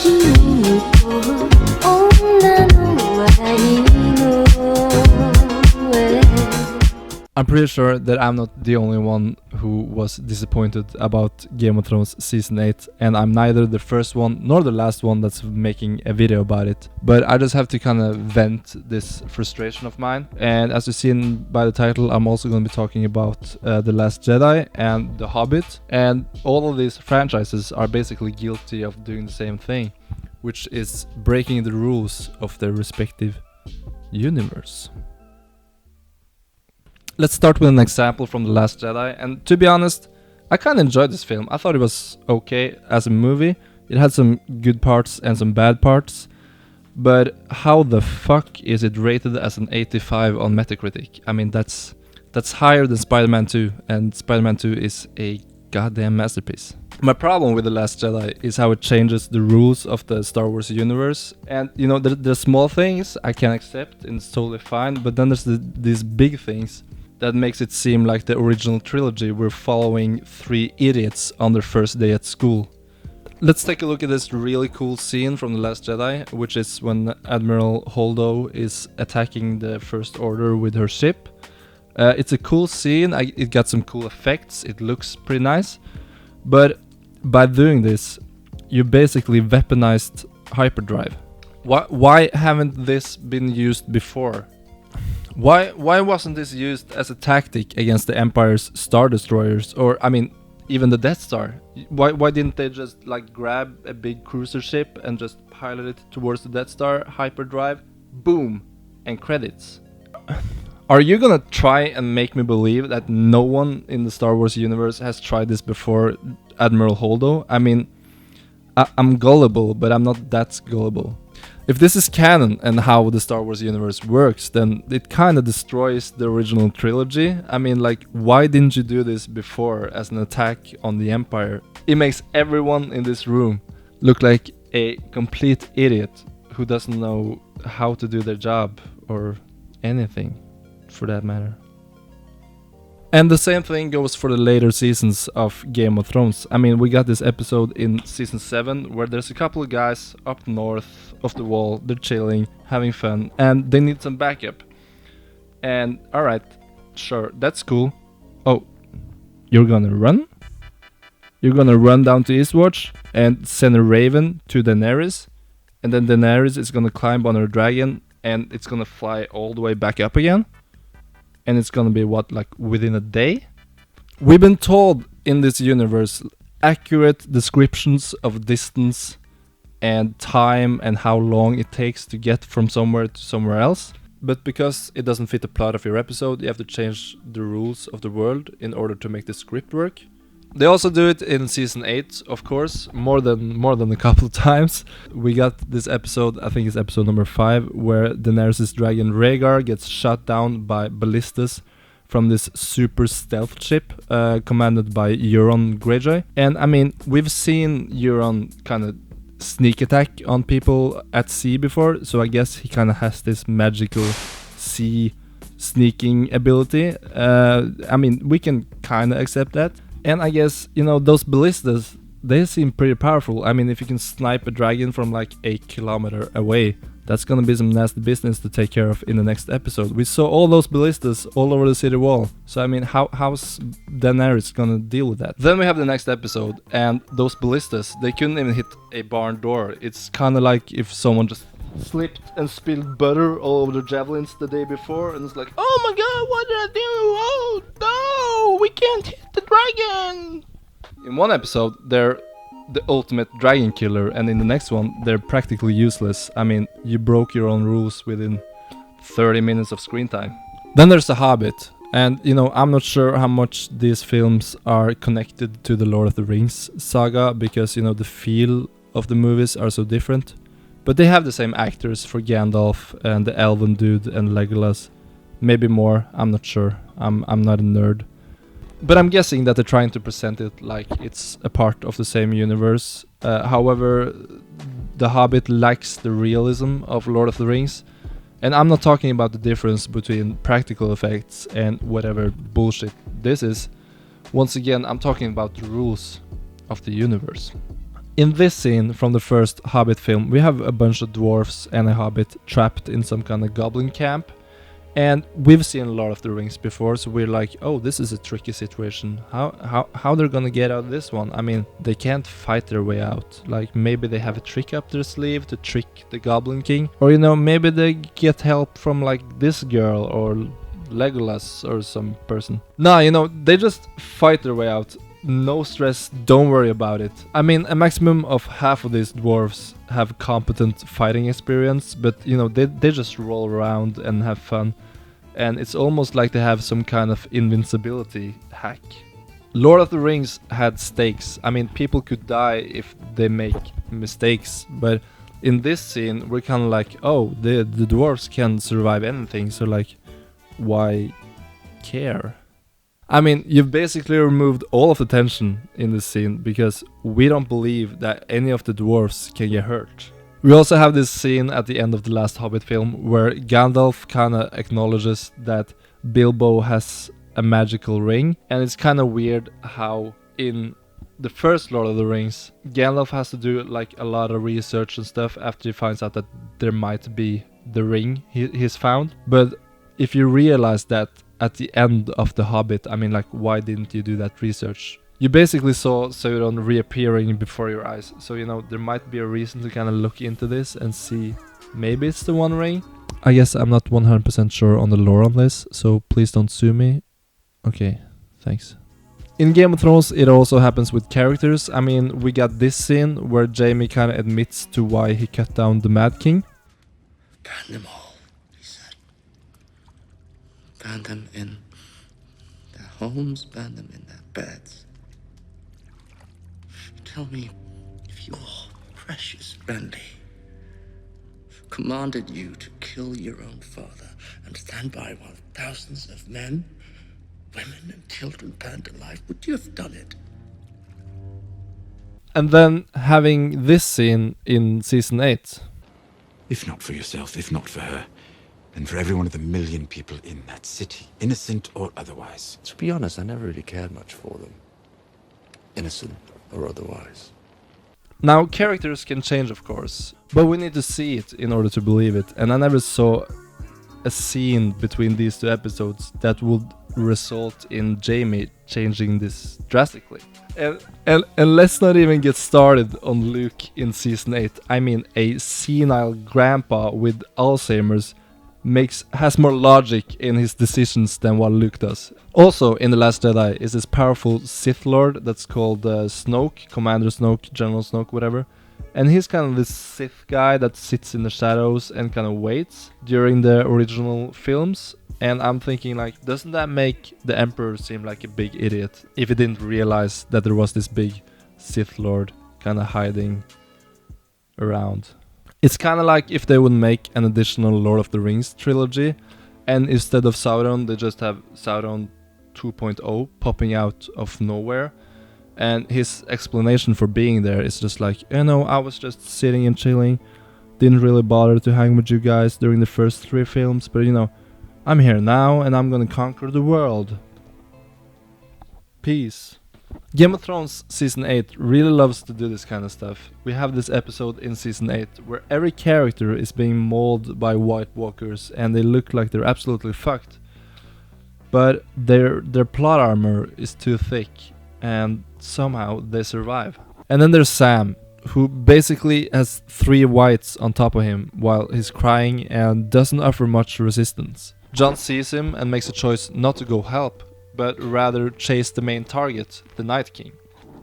にと女の話題の上 I'm pretty sure that I'm not the only one who was disappointed about Game of Thrones Season 8, and I'm neither the first one nor the last one that's making a video about it. But I just have to kind of vent this frustration of mine. And as you've seen by the title, I'm also going to be talking about The Last Jedi and The Hobbit. And all of these franchises are basically guilty of doing the same thing, which is breaking the rules of their respective universe. Let's start with an example from The Last Jedi, and to be honest, I kinda enjoyed this film. I thought it was okay as a movie. It had some good parts and some bad parts, but how the fuck is it rated as an 85 on Metacritic? I mean, that's higher than Spider-Man 2, and Spider-Man 2 is a goddamn masterpiece. My problem with The Last Jedi is how it changes the rules of the Star Wars universe. And, you know, there's small things I can accept, and it's totally fine, but then there's these big things that makes it seem like the original trilogy were following three idiots on their first day at school. Let's take a look at this really cool scene from The Last Jedi, which is when Admiral Holdo is attacking the First Order with her ship. It's a cool scene, it got some cool effects, it looks pretty nice, but by doing this, you basically weaponized hyperdrive. Why haven't this been used before? Why wasn't this used as a tactic against the Empire's Star Destroyers, or I mean, even the Death Star? Why didn't they just like grab a big cruiser ship and just pilot it towards the Death Star, hyperdrive, boom, and credits? Are you gonna try and make me believe that no one in the Star Wars universe has tried this before Admiral Holdo? I mean, I'm gullible, but I'm not that gullible. If this is canon and how the Star Wars universe works, then it kind of destroys the original trilogy. I mean, like, why didn't you do this before as an attack on the Empire? It makes everyone in this room look like a complete idiot who doesn't know how to do their job or anything for that matter. And the same thing goes for the later seasons of Game of Thrones. I mean, we got this episode in season 7 where there's a couple of guys up north of the wall, they're chilling, having fun, and they need some backup. And alright, sure, that's cool. Oh, you're gonna run? You're gonna run down to Eastwatch and send a raven to Daenerys, and then Daenerys is gonna climb on her dragon and it's gonna fly all the way back up again? And it's gonna be what, like within a day? We've been told in this universe accurate descriptions of distance and time and how long it takes to get from somewhere to somewhere else. But because it doesn't fit the plot of your episode, you have to change the rules of the world in order to make the script work. They also do it in season 8, of course, more than a couple of times. We got this episode, I think it's episode number 5, where Daenerys' dragon Rhaegar gets shot down by ballistas from this super stealth ship commanded by Euron Greyjoy. And I mean, we've seen Euron kind of sneak attack on people at sea before, so I guess he kind of has this magical sea sneaking ability. I mean, we can kind of accept that. And I guess, you know, those ballistas, they seem pretty powerful. I mean, if you can snipe a dragon from like 8 kilometers away, that's gonna be some nasty business to take care of in the next episode. We saw all those ballistas all over the city wall. So I mean, how's Daenerys gonna deal with that? Then we have the next episode, and those ballistas, they couldn't even hit a barn door. It's kind of like if someone just slipped and spilled butter all over the javelins the day before, and it's like, oh my god, what did I do? Oh no, we can't hit the dragon. In one episode, they're the ultimate dragon killer, and in the next one, they're practically useless. I mean, you broke your own rules within 30 minutes of screen time. Then there's The Hobbit, and you know, I'm not sure how much these films are connected to the Lord of the Rings saga, because you know, the feel of the movies are so different. But they have the same actors for Gandalf and the Elven dude and Legolas. Maybe more, I'm not sure. I'm not a nerd. But I'm guessing that they're trying to present it like it's a part of the same universe. However, The Hobbit lacks the realism of Lord of the Rings. And I'm not talking about the difference between practical effects and whatever bullshit this is. Once again, I'm talking about the rules of the universe. In this scene from the first Hobbit film, we have a bunch of dwarfs and a hobbit trapped in some kind of goblin camp. And we've seen Lord of the Rings before, so we're like, oh, this is a tricky situation. How they're gonna get out of this one? I mean, they can't fight their way out. Like, maybe they have a trick up their sleeve to trick the Goblin King. Or, you know, maybe they get help from, like, this girl or Legolas or some person. Nah, you know, they just fight their way out. No stress, don't worry about it. I mean, a maximum of half of these dwarves have competent fighting experience, but you know, they just roll around and have fun. And it's almost like they have some kind of invincibility hack. Lord of the Rings had stakes. I mean, people could die if they make mistakes, but in this scene, we're kind of like, oh, the dwarves can survive anything, so like, why care? I mean, you've basically removed all of the tension in this scene because we don't believe that any of the dwarfs can get hurt. We also have this scene at the end of the last Hobbit film where Gandalf kinda acknowledges that Bilbo has a magical ring, and it's kinda weird how in the first Lord of the Rings, Gandalf has to do like a lot of research and stuff after he finds out that there might be the ring he's found. But if you realize that at the end of The Hobbit, I mean, like, why didn't you do that research? You basically saw Sauron reappearing before your eyes, so you know, there might be a reason to kind of look into this and see maybe it's the One Ring. I guess I'm not 100% sure on the lore on this, so please don't sue me. Okay, thanks. In Game of Thrones, it also happens with characters. I mean, we got this scene where Jaime kind of admits to why he cut down the Mad King. Burn them all, he said. Burn them in their homes, burn them in their beds. Tell me if your precious Randy commanded you to kill your own father and stand by while thousands of men, women, and children burned alive, would you have done it? And then having this scene in season 8. If not for yourself, if not for her, then for every one of the million people in that city, innocent or otherwise. To be honest, I never really cared much for them. Innocent or otherwise. Now, characters can change, of course, but we need to see it in order to believe it, and I never saw a scene between these two episodes that would result in Jaime changing this drastically. And let's not even get started on Luke in season 8. I mean, a senile grandpa with Alzheimer's has more logic in his decisions than what Luke does. Also, in The Last Jedi is this powerful Sith Lord that's called Snoke, Commander Snoke, General Snoke, whatever. And he's kind of this Sith guy that sits in the shadows and kind of waits during the original films. And I'm thinking, like, doesn't that make the Emperor seem like a big idiot if he didn't realize that there was this big Sith Lord kind of hiding around? It's kind of like if they would make an additional Lord of the Rings trilogy, and instead of Sauron, they just have Sauron 2.0 popping out of nowhere. And his explanation for being there is just like, you know, I was just sitting and chilling, didn't really bother to hang with you guys during the first 3 films, but you know, I'm here now and I'm gonna conquer the world. Peace. Game of Thrones Season 8 really loves to do this kind of stuff. We have this episode in Season 8 where every character is being mauled by White Walkers and they look like they're absolutely fucked. But their plot armor is too thick and somehow they survive. And then there's Sam, who basically has 3 whites on top of him while he's crying and doesn't offer much resistance. Jon sees him and makes a choice not to go help, but rather chase the main target, the Night King.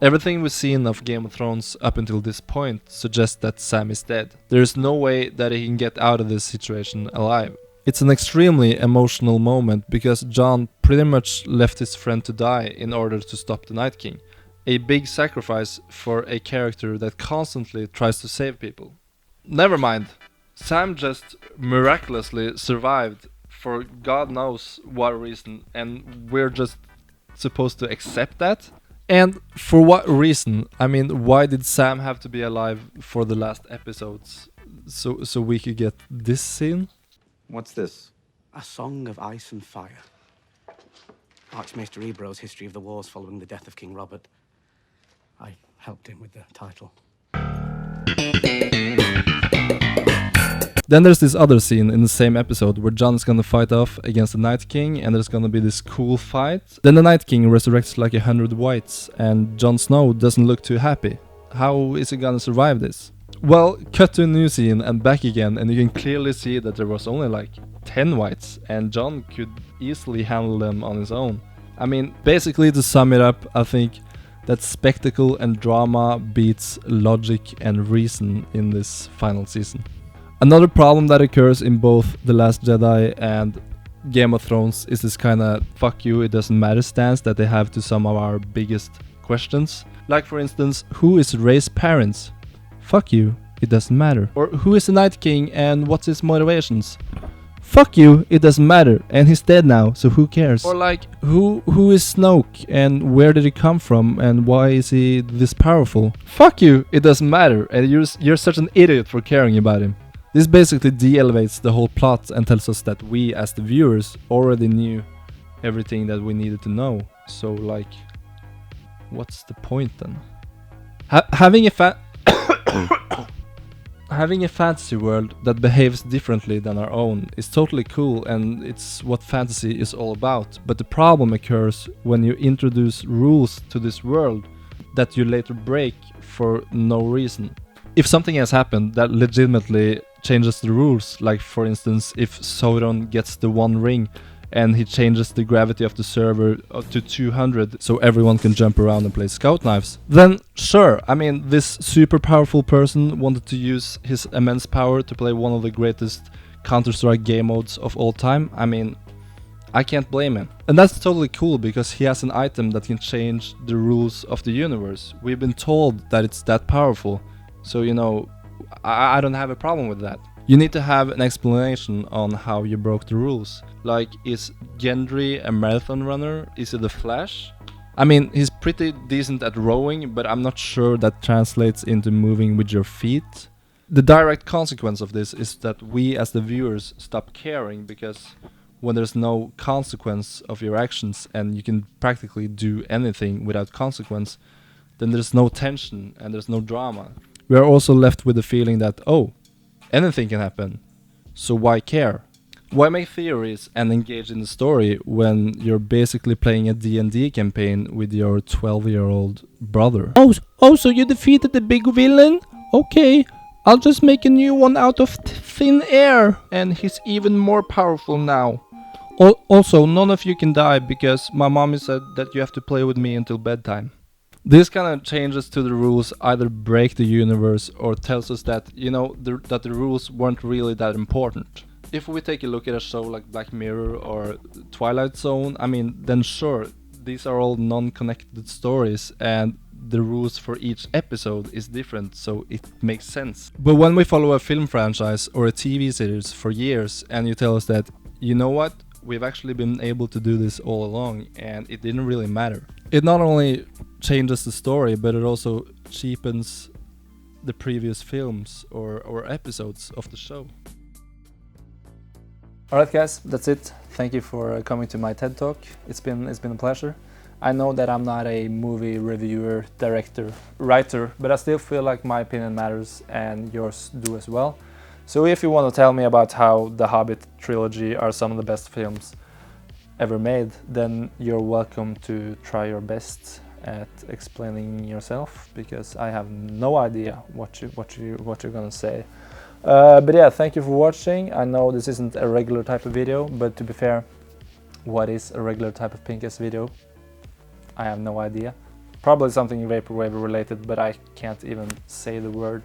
Everything we've seen of Game of Thrones up until this point suggests that Sam is dead. There is no way that he can get out of this situation alive. It's an extremely emotional moment because Jon pretty much left his friend to die in order to stop the Night King. A big sacrifice for a character that constantly tries to save people. Never mind, Sam just miraculously survived for God knows what reason, and we're just supposed to accept that? And for what reason? I mean, why did Sam have to be alive for the last episodes? So we could get this scene? What's this? A Song of Ice and Fire. Archmaester Ebro's history of the wars following the death of King Robert. I helped him with the title. Then there's this other scene in the same episode where Jon is gonna fight off against the Night King, and there's gonna be this cool fight. Then the Night King resurrects like 100 whites, and Jon Snow doesn't look too happy. How is he gonna survive this? Well, cut to a new scene and back again, and you can clearly see that there was only like 10 whites, and Jon could easily handle them on his own. I mean, basically to sum it up, I think that spectacle and drama beats logic and reason in this final season. Another problem that occurs in both The Last Jedi and Game of Thrones is this kinda fuck you, it doesn't matter stance that they have to some of our biggest questions. Like for instance, who is Rey's parents? Fuck you, it doesn't matter. Or who is the Night King and what's his motivations? Fuck you, it doesn't matter, and he's dead now, so who cares? Or like, who is Snoke, and where did he come from, and why is he this powerful? Fuck you, it doesn't matter, and you're such an idiot for caring about him. This basically de-elevates the whole plot and tells us that we, as the viewers, already knew everything that we needed to know. So like, what's the point then? Having a fantasy world that behaves differently than our own is totally cool, and it's what fantasy is all about. But the problem occurs when you introduce rules to this world that you later break for no reason. If something has happened that legitimately changes the rules, like for instance if Sauron gets the One Ring and he changes the gravity of the server to 200 so everyone can jump around and play scout knives, then sure, I mean, this super powerful person wanted to use his immense power to play one of the greatest Counter-Strike game modes of all time. I mean, I can't blame him. And that's totally cool because he has an item that can change the rules of the universe. We've been told that it's that powerful, so you know, I don't have a problem with that. You need to have an explanation on how you broke the rules. Like, is Gendry a marathon runner? Is it the Flash? I mean, he's pretty decent at rowing, but I'm not sure that translates into moving with your feet. The direct consequence of this is that we as the viewers stop caring, because when there's no consequence of your actions and you can practically do anything without consequence, then there's no tension and there's no drama. We are also left with the feeling that, oh, anything can happen, so why care? Why make theories and engage in the story when you're basically playing a D&D campaign with your 12-year-old brother? Oh, so you defeated the big villain? Okay, I'll just make a new one out of thin air, and he's even more powerful now. Also, none of you can die because my mommy said that you have to play with me until bedtime. This kind of changes to the rules either break the universe or tells us that, you know, that the rules weren't really that important. If we take a look at a show like Black Mirror or Twilight Zone, I mean, then sure, these are all non-connected stories and the rules for each episode is different, so it makes sense. But when we follow a film franchise or a TV series for years and you tell us that, you know what, we've actually been able to do this all along and it didn't really matter. It not only changes the story, but it also cheapens the previous films or episodes of the show. Alright guys, that's it. Thank you for coming to my TED Talk. It's been a pleasure. I know that I'm not a movie reviewer, director, writer, but I still feel like my opinion matters and yours do as well. So if you want to tell me about how the Hobbit Trilogy are some of the best films ever made, then you're welcome to try your best at explaining yourself, because I have no idea what you're gonna say. But yeah, thank you for watching. I know this isn't a regular type of video, but to be fair, what is a regular type of Pinkest video? I have no idea. Probably something vaporwave related, but I can't even say the word.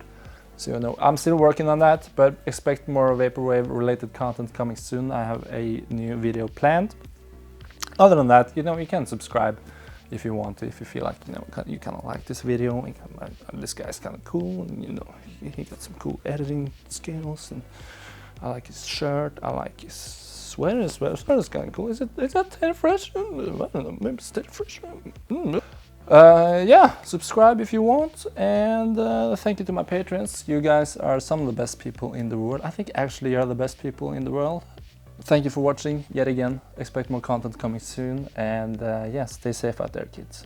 So you know, I'm still working on that, but expect more vaporwave related content coming soon. I have a new video planned. Other than that, you know, you can subscribe if you want to, if you feel like, you know, you kind of like this video, this guy's kind of cool, and you know, he got some cool editing skills, and I like his shirt, I like his sweater. His sweater's kind of cool. Is that Teddy Fresh? I don't know, maybe it's Teddy Fresh. Yeah, subscribe if you want, and thank you to my patrons. You guys are some of the best people in the world. I think actually you're the best people in the world. Thank you for watching yet again. Expect more content coming soon, and yeah, stay safe out there, kids.